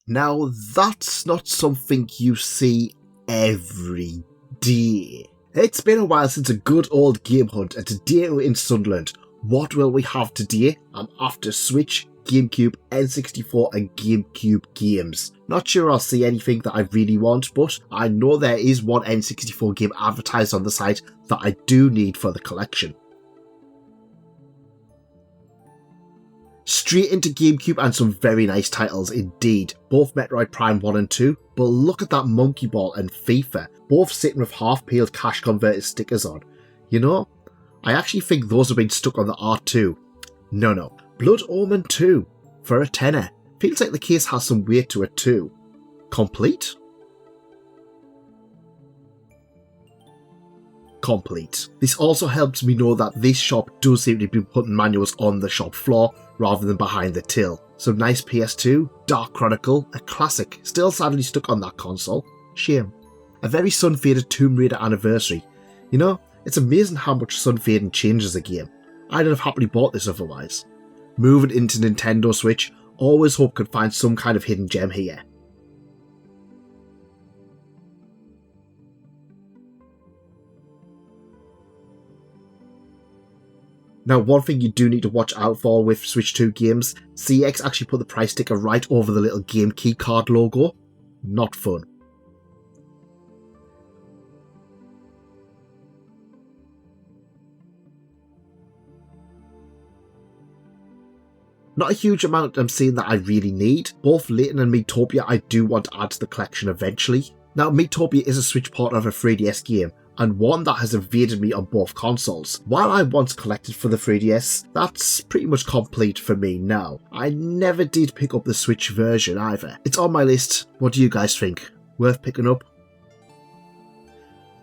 Now that's not something you see every day. It's been a while since a good old game hunt, and today we're in Sunderland. What will we have today? I'm after Switch, GameCube, N64 and GameCube games. Not sure I'll see anything that I really want, but I know there is one N64 game advertised on the site that I do need for the collection. Straight into GameCube and some very nice titles indeed, both Metroid Prime 1 and 2, but look at that Monkey Ball and FIFA, both sitting with half-peeled cash converted stickers on. You know, I actually think those have been stuck on the R2. No. Blood Omen 2 for a tenner. Feels like the case has some weight to it too. Complete? Complete. This also helps me know that this shop does seem to be putting manuals on the shop floor rather than behind the till. Some nice PS2, Dark Chronicle, a classic, still sadly stuck on that console. Shame. A very sun-faded Tomb Raider anniversary. You know, it's amazing how much sun fading changes a game. I'd have happily bought this otherwise. Moving into Nintendo Switch, always hope could find some kind of hidden gem here. Now, one thing you do need to watch out for with Switch 2 games, CX actually put the price sticker right over the little game key card logo. Not fun. Not a huge amount I'm seeing that I really need. Both Layton and Miitopia I do want to add to the collection eventually. Now, Miitopia is a Switch port of a 3DS game, and one that has evaded me on both consoles. While I once collected for the 3DS, that's pretty much complete for me now. I never did pick up the Switch version either. It's on my list. What do you guys think? Worth picking up?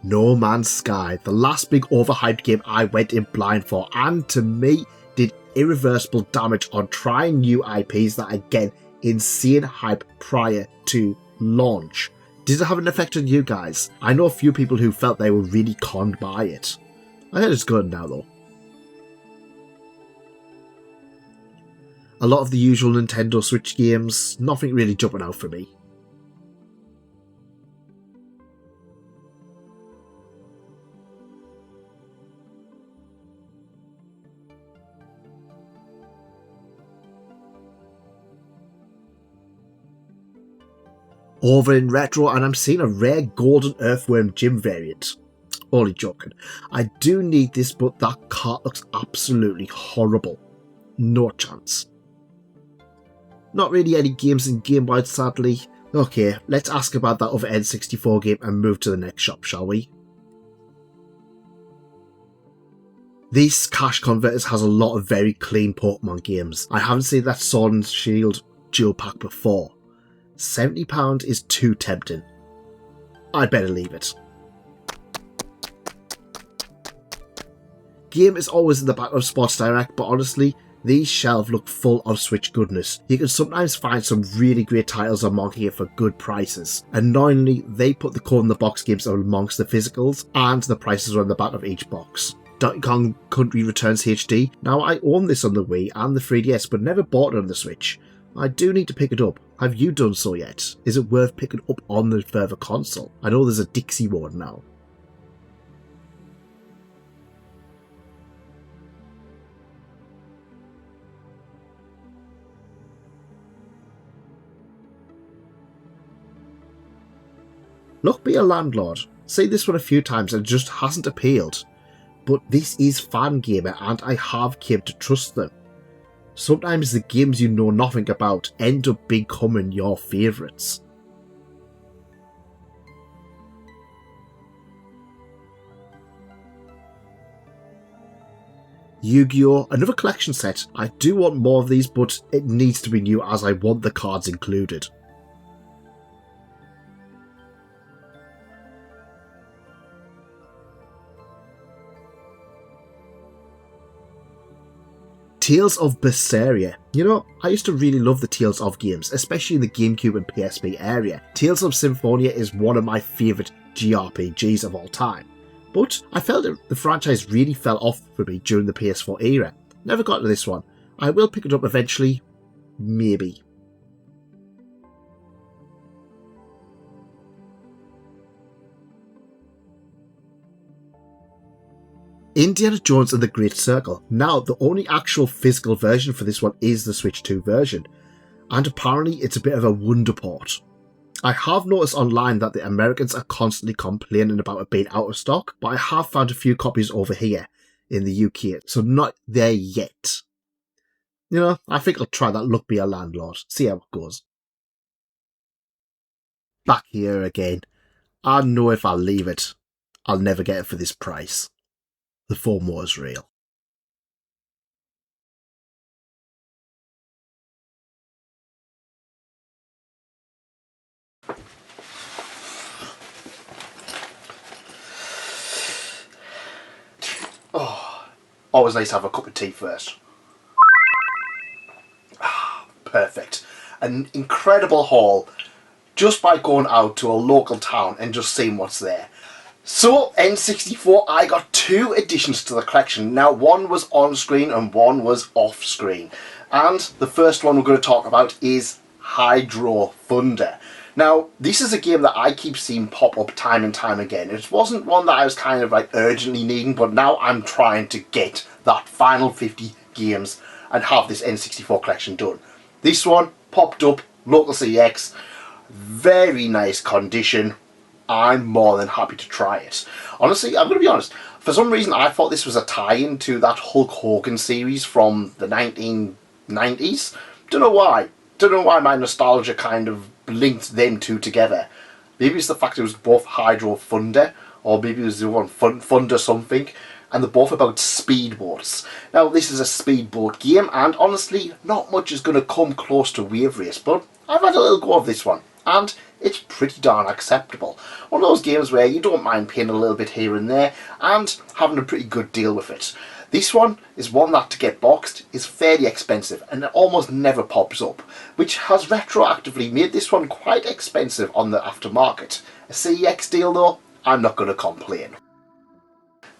No Man's Sky, the last big overhyped game I went in blind for, and to me, did irreversible damage on trying new IPs that again, insane hype prior to launch. Did it have an effect on you guys? I know a few people who felt they were really conned by it. I heard it's good now though. A lot of the usual Nintendo Switch games, nothing really jumping out for me. Over in Retro, and I'm seeing a rare Golden Earthworm Gym variant. Only joking. I do need this, but that cart looks absolutely horrible. No chance. Not really any games in Game Boy, sadly. Okay, let's ask about that other N64 game and move to the next shop, shall we? This Cash Converters has a lot of very clean Pokémon games. I haven't seen that Sword and Shield dual pack before. £70 is too tempting. I'd better leave it. Game is always in the back of Sports Direct, but honestly, these shelves look full of Switch goodness. You can sometimes find some really great titles on market here for good prices. Annoyingly, they put the code in the box games amongst the physicals, and the prices are on the back of each box. Donkey Kong Country Returns HD. Now, I own this on the Wii and the 3DS, but never bought it on the Switch. I do need to pick it up. Have you done so yet? Is it worth picking up on the further console? I know there's a Dixie one now. Look, be a Landlord. Say this one a few times and it just hasn't appealed. But this is Fangamer and I have came to trust them. Sometimes the games you know nothing about end up becoming your favourites. Yu-Gi-Oh! Another collection set. I do want more of these, but it needs to be new as I want the cards included. Tales of Berseria. You know, I used to really love the Tales of games, especially in the GameCube and PSP area. Tales of Symphonia is one of my favourite JRPGs of all time. But I felt that the franchise really fell off for me during the PS4 era. Never got to this one. I will pick it up eventually. Maybe. Indiana Jones and the Great Circle. Now, the only actual physical version for this one is the Switch 2 version, and apparently it's a bit of a wonder port. I have noticed online that the Americans are constantly complaining about it being out of stock, but I have found a few copies over here in the UK, so not there yet. You know, I think I'll try that luck be a landlord, see how it goes. Back here again. I know if I leave it, I'll never get it for this price. The FOMO is real. Oh, always nice to have a cup of tea first. Perfect. An incredible haul just by going out to a local town and just seeing what's there. So, N64, I got 2 additions to the collection. Now, one was on screen and one was off screen. And the first one we're going to talk about is Hydro Thunder. Now, this is a game that I keep seeing pop up time and time again. It wasn't one that I was kind of like urgently needing, but now I'm trying to get that final 50 games and have this N64 collection done. This one popped up, local CX, very nice condition. I'm more than happy to try it. Honestly, I'm going to be honest, for some reason I thought this was a tie-in to that Hulk Hogan series from the 1990s. Don't know why. Don't know why my nostalgia kind of linked them two together. Maybe it's the fact it was both Hydro Thunder, or maybe it was the one Thunder something, and they're both about speedboats. Now, this is a speedboat game, and honestly, not much is going to come close to Wave Race, but I've had a little go of this one, and it's pretty darn acceptable. One of those games where you don't mind paying a little bit here and there, and having a pretty good deal with it. This one is one that, to get boxed, is fairly expensive, and it almost never pops up, which has retroactively made this one quite expensive on the aftermarket. A CEX deal though, I'm not going to complain.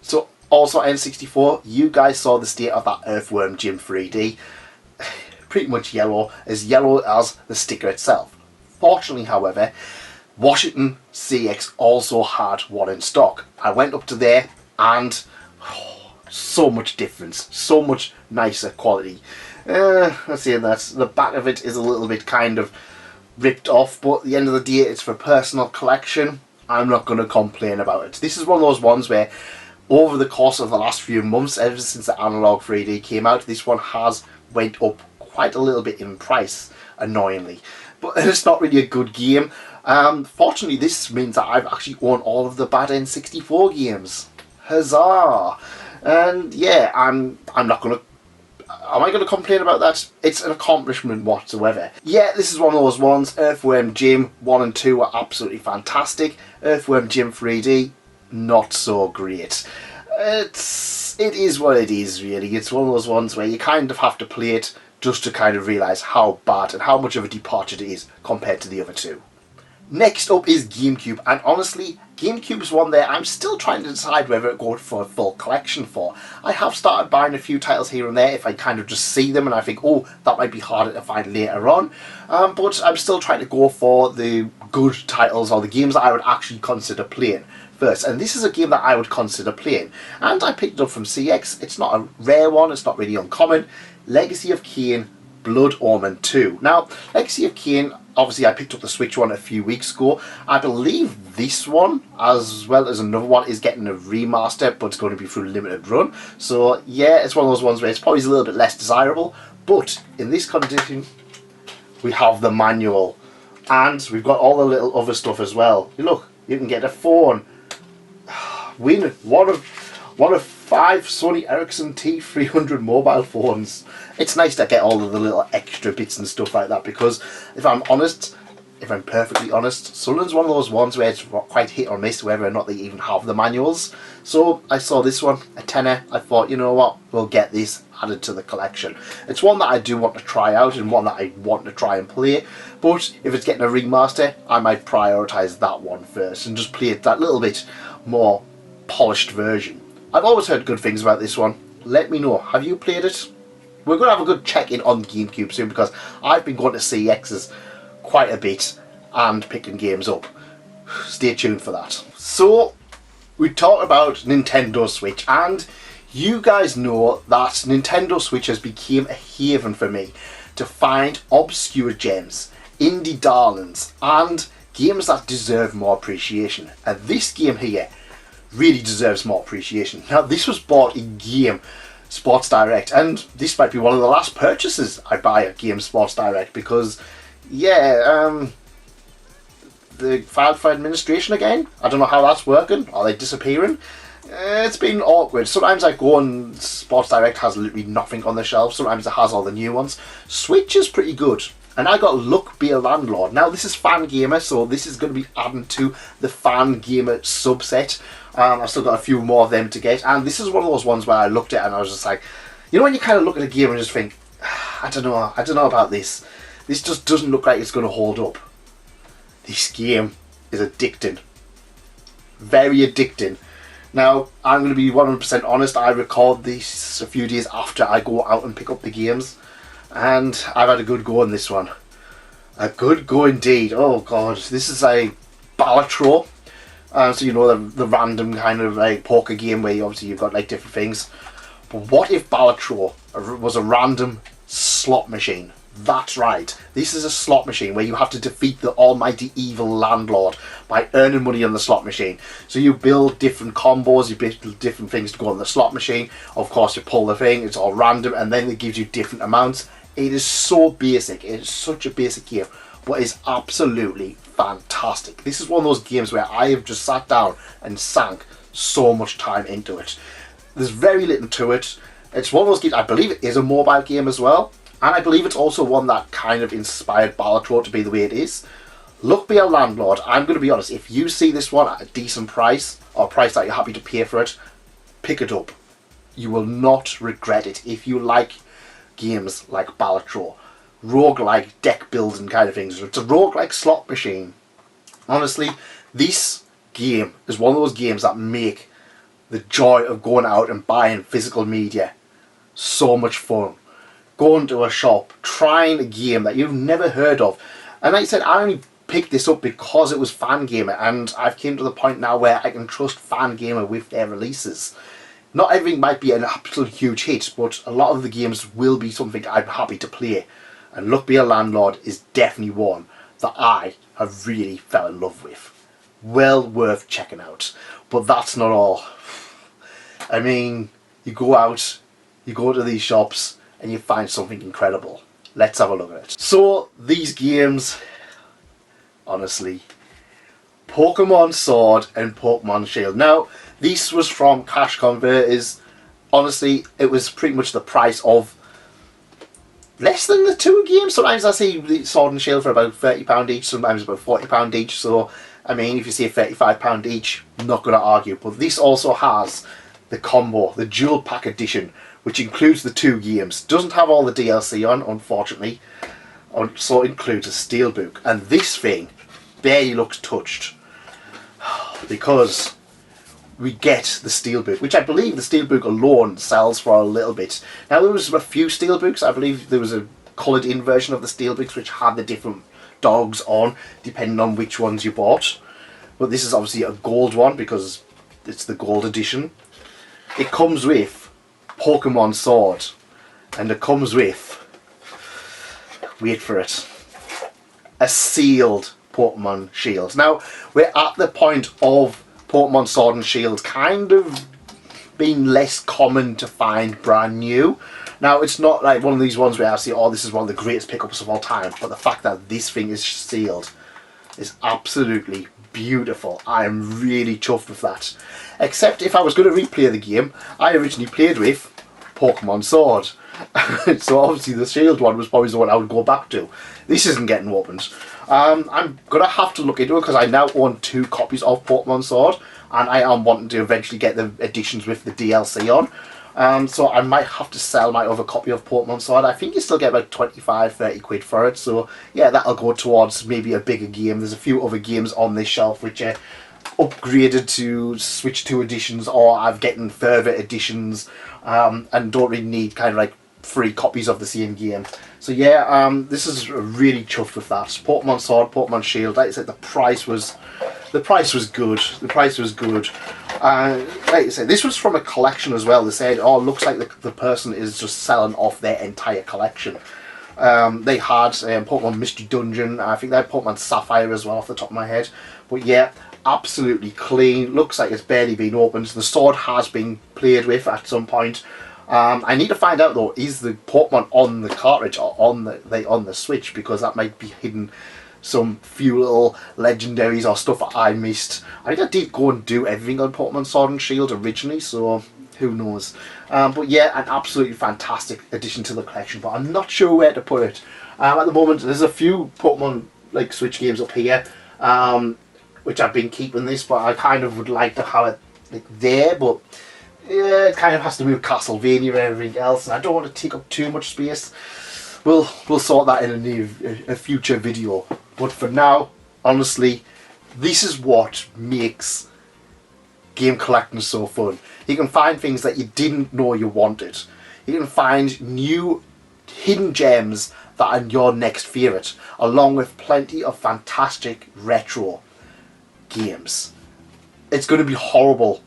So, also N64, you guys saw the state of that Earthworm Jim 3D. Pretty much yellow as the sticker itself. Fortunately, however, Washington CX also had one in stock. I went up to there and so much difference, so much nicer quality. Let's see, that's the back of it is a little bit kind of ripped off, but at the end of the day, it's for personal collection. I'm not going to complain about it. This is one of those ones where, over the course of the last few months, ever since the Analog 3D came out, this one has went up quite a little bit in price, annoyingly. But it's not really a good game. Fortunately, this means that I've actually owned all of the bad N64 games. Huzzah! And yeah, I'm not going to... Am I going to complain about that? It's an accomplishment whatsoever. Yeah, this is one of those ones. Earthworm Jim 1 and 2 are absolutely fantastic. Earthworm Jim 3D, not so great. It is what it is, really. It's one of those ones where you kind of have to play it just to kind of realise how bad and how much of a departure it is compared to the other two. Next up is GameCube, and honestly, GameCube's one there I'm still trying to decide whether to go for a full collection for. I have started buying a few titles here and there if I kind of just see them and I think, oh, that might be harder to find later on. But I'm still trying to go for the good titles, or the games that I would actually consider playing first. And this is a game that I would consider playing. And I picked it up from CX. It's not a rare one, it's not really uncommon. Legacy of Kain Blood Omen 2. Now, Legacy of Kain, obviously I picked up the Switch one a few weeks ago. I believe this one, as well as another one, is getting a remaster, but it's going to be through limited run. So yeah, it's one of those ones where it's probably a little bit less desirable, but in this condition, we have the manual, and we've got all the little other stuff as well. Look, you can get a phone. Win one of 5 Sony Ericsson T300 mobile phones. It's nice to get all of the little extra bits and stuff like that, because if I'm perfectly honest, Sunderland's one of those ones where it's quite hit or miss whether or not they even have the manuals. So I saw this one, a tenner, I thought, you know what, we'll get this added to the collection. It's one that I do want to try out and one that I want to try and play, but if it's getting a remaster, I might prioritise that one first and just play it that little bit more polished version. I've always heard good things about this one. Let me know, have you played it? We're going to have a good check-in on GameCube soon, because I've been going to CX's quite a bit and picking games up. Stay tuned for that. So, we talked about Nintendo Switch, and You guys know that Nintendo Switch has become a haven for me to find obscure gems, indie darlings, and games that deserve more appreciation. And this game here really deserves more appreciation. Now, this was bought in Game Sports Direct, and this might be one of the last purchases I buy at Game Sports Direct because, yeah, the filed for administration again. I don't know how that's working. Are they disappearing? It's been awkward. Sometimes I go and Sports Direct has literally nothing on the shelf. Sometimes it has all the new ones. Switch is pretty good. And I got Luck Be a Landlord. Now this is Fan Gamer, so this is going to be adding to the Fan Gamer subset. I've still got a few more of them to get. And this is one of those ones where I looked at it and I was just like, you know when you kind of look at a game and just think, I don't know about this. This just doesn't look like it's going to hold up. This game is addicting. Very addicting. Now, I'm going to be 100% honest, I record this a few days after I go out and pick up the games, and I've had a good go on this one. A good go indeed. Oh god, this is a Balatro. So you know the random kind of like poker game where you've got like different things. But what if Balatro was a random slot machine? That's right, this is a slot machine where you have to defeat the almighty evil landlord by earning money on the slot machine. So you build different combos, you build different things to go on the slot machine. Of course you pull the thing, it's all random, and then it gives you different amounts. It is so basic, it is such a basic game, but it's absolutely fantastic. This is one of those games where I have just sat down and sank so much time into it. There's very little to it. It's one of those games, I believe it is a mobile game as well. And I believe it's also one that kind of inspired Balatro to be the way it is. Luck Be a Landlord, I'm going to be honest, if you see this one at a decent price, or a price that you're happy to pay for it, pick it up. You will not regret it if you like games like Balatro. Roguelike deck building kind of things. It's a roguelike slot machine. Honestly, this game is one of those games that make the joy of going out and buying physical media so much fun. Going to a shop, trying a game that you've never heard of. And like I said, I only picked this up because it was Fan Gamer, and I've came to the point now where I can trust Fan Gamer with their releases. Not everything might be an absolute huge hit, but a lot of the games will be something I'm happy to play. And Luck Be a Landlord is definitely one that I have really fell in love with. Well worth checking out. But that's not all. I mean, you go out, you go to these shops, and you find something incredible. Let's have a look at it. So, these games, honestly, Pokémon Sword and Pokémon Shield. Now, this was from Cash Converters. Honestly, it was pretty much the price of less than the two games. Sometimes I see Sword and Shield for about £30 each, sometimes about £40 each. So, I mean, if you see £35 each, I'm not going to argue. But this also has the combo, the dual pack edition, which includes the two games. Doesn't have all the DLC on, unfortunately. So it includes a steelbook. And this thing barely looks touched. Because we get the steelbook, which I believe the steelbook alone sells for a little bit. Now there was a few steelbooks. I believe there was a coloured in version of the steelbooks which had the different dogs on, depending on which ones you bought. But this is obviously a gold one because it's the gold edition. It comes with Pokémon Sword, and it comes with, wait for it, a sealed Pokémon Shield. Now, we're at the point of Pokémon Sword and Shield kind of being less common to find brand new. Now, it's not like one of these ones where I see, oh, this is one of the greatest pickups of all time, but the fact that this thing is sealed is absolutely beautiful. I am really chuffed with that. Except if I was going to replay the game, I originally played with Pokémon Sword. So obviously the Shield one was probably the one I would go back to. This isn't getting opened. I'm going to have to look into it because I now own 2 copies of Pokémon Sword, and I am wanting to eventually get the editions with the DLC on. So I might have to sell my other copy of Pokémon Sword. I think you still get about 25-30 quid for it. So yeah, that'll go towards maybe a bigger game. There's a few other games on this shelf which are upgraded to Switch 2 editions, or I've getting further editions, and don't really need kind of like 3 copies of the same game. So yeah, this is really chuffed with that. Pokémon Sword, Pokémon Shield. Like I said, the price was good. The price was good. Like I said, this was from a collection as well. They said, oh, it looks like the person is just selling off their entire collection. They had Pokemon Mystery Dungeon. I think they had Pokemon Sapphire as well off the top of my head. But yeah, absolutely clean. Looks like it's barely been opened. The sword has been played with at some point. I need to find out though, is the Pokemon on the cartridge or on the Switch, because that might be hidden some few little legendaries or stuff that I missed. I think I did go and do everything on Pokemon Sword and Shield originally, so who knows. But yeah, an absolutely fantastic addition to the collection, but I'm not sure where to put it. At the moment, there's a few Pokemon like Switch games up here, which I've been keeping this, but I kind of would like to have it like there, but yeah, it kind of has to move Castlevania and everything else, and I don't want to take up too much space. We'll sort that in a future video. But for now, honestly, this is what makes game collecting so fun. You can find things that you didn't know you wanted. You can find new hidden gems that are your next favourite, along with plenty of fantastic retro games. It's going to be horrible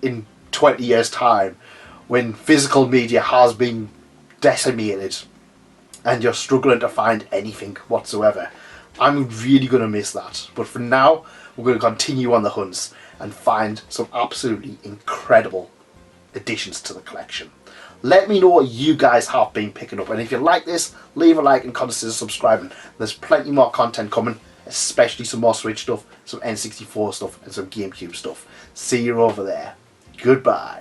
in 20 years' time when physical media has been decimated and you're struggling to find anything whatsoever. I'm really going to miss that. But for now, we're going to continue on the hunts and find some absolutely incredible additions to the collection. Let me know what you guys have been picking up, and if you like this, leave a like and consider subscribing. There's plenty more content coming, especially some more Switch stuff, some N64 stuff and some GameCube stuff. See you over there. Goodbye.